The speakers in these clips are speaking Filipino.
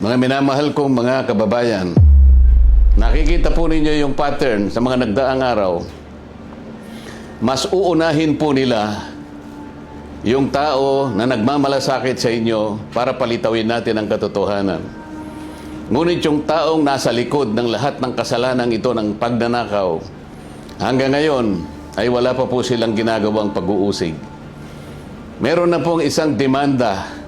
Mga minamahal kong mga kababayan, nakikita po ninyo yung pattern sa mga nagdaang araw. Mas uunahin po nila yung tao na nagmamalasakit sa inyo para palitawin natin ang katotohanan. Ngunit yung taong nasa likod ng lahat ng kasalanan ito ng pagnanakaw, hanggang ngayon ay wala pa po silang ginagawang pag-uusig. Meron na pong isang demanda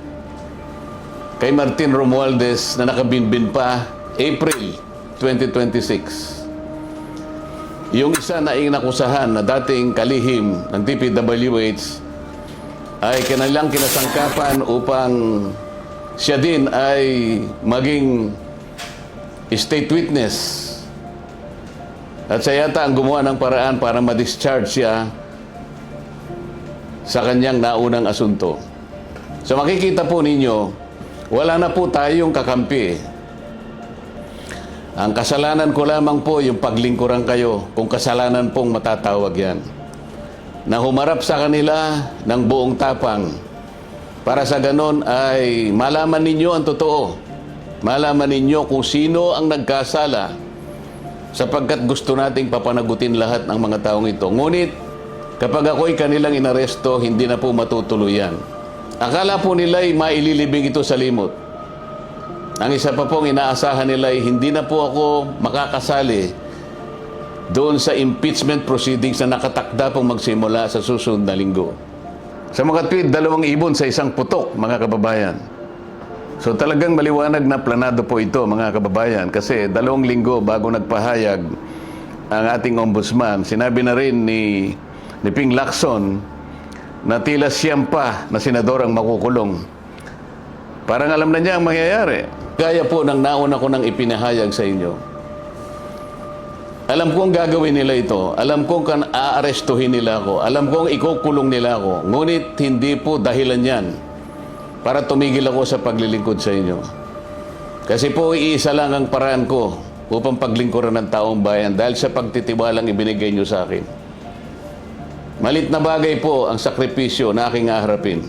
kay Martin Romualdez na nakabinbin pa April 2026. Yung isa na inakusahan na dating kalihim ng DPWH ay kanilang kinasangkapan upang siya din ay maging state witness. At siya yata ang gumawa ng paraan para ma-discharge siya sa kanyang naunang asunto. So makikita po ninyo, wala na po tayong kakampi. Ang kasalanan ko lamang po yung paglingkuran kayo, kung kasalanan pong matatawag yan. Na humarap sa kanila ng buong tapang para sa ganon ay malaman ninyo ang totoo. Malaman ninyo kung sino ang nagkasala sapagkat gusto nating papanagutin lahat ng mga taong ito. Ngunit kapag ako'y kanilang inaresto, hindi na po matutuluyan. Akala po nila ay maililibing ito sa limot. Ang isa pa pong inaasahan nila ay hindi na po ako makakasali doon sa impeachment proceedings na nakatakda pong magsimula sa susunod na linggo. Sa mga tweet, 2 ibon sa isang putok, mga kababayan. So talagang maliwanag na planado po ito, mga kababayan, kasi 2 linggo bago nagpahayag ang ating ombudsman, sinabi na rin ni Ping Lacson na tila siyam pa na senador ang makukulong. Parang alam na niya ang mangyayari. Gaya po ng nauna ko nang ipinahayag sa inyo. Alam kong gagawin nila ito. Alam kong aarestuhin nila ako. Alam kong ikukulong nila ako. Ngunit hindi po dahilan yan para tumigil ako sa paglilingkod sa inyo. Kasi po iisa lang ang paraan ko upang paglingkuran ng taong bayan dahil sa pagtitiwalang ibinigay nyo sa akin. Malit na bagay po ang sakripisyo na aking haharapin.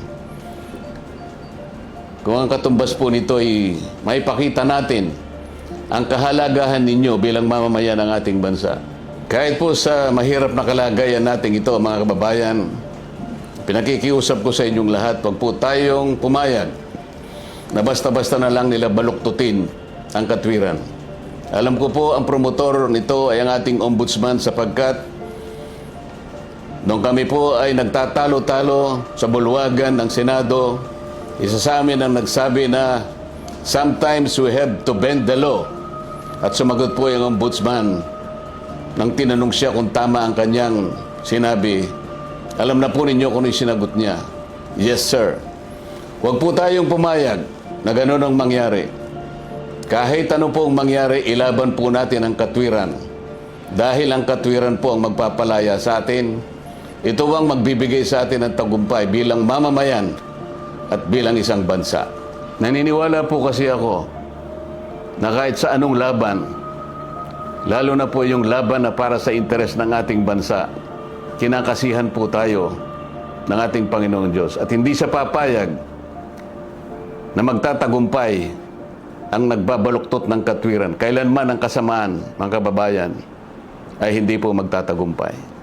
Kung ang katumbas po nito ay maipakita natin ang kahalagahan ninyo bilang mamamayan ng ating bansa. Kahit po sa mahirap na kalagayan natin ito, mga kababayan, pinakikiusap ko sa inyong lahat, wag po tayong pumayag na basta-basta na lang nila baluktutin ang katwiran. Alam ko po ang promotor nito ay ang ating ombudsman sapagkat nung kami po ay nagtatalo-talo sa bulwagan ng Senado, isa sa amin ang nagsabi na sometimes we have to bend the law. At sumagot po yung ombudsman nang tinanong siya kung tama ang kanyang sinabi. Alam na po ninyo kung ano yung sinagot niya. Yes, sir. Huwag po tayong pumayag na gano'n ang mangyari. Kahit ano pong mangyari, ilaban po natin ang katwiran. Dahil ang katwiran po ang magpapalaya sa atin. Ito ang magbibigay sa atin ng tagumpay bilang mamamayan at bilang isang bansa. Naniniwala po kasi ako na kahit sa anong laban, lalo na po yung laban na para sa interes ng ating bansa, kinakasihan po tayo ng ating Panginoong Diyos. At hindi siya papayag na magtatagumpay ang nagbabaluktot ng katwiran. Kailanman ang kasamaan, mga kababayan, ay hindi po magtatagumpay.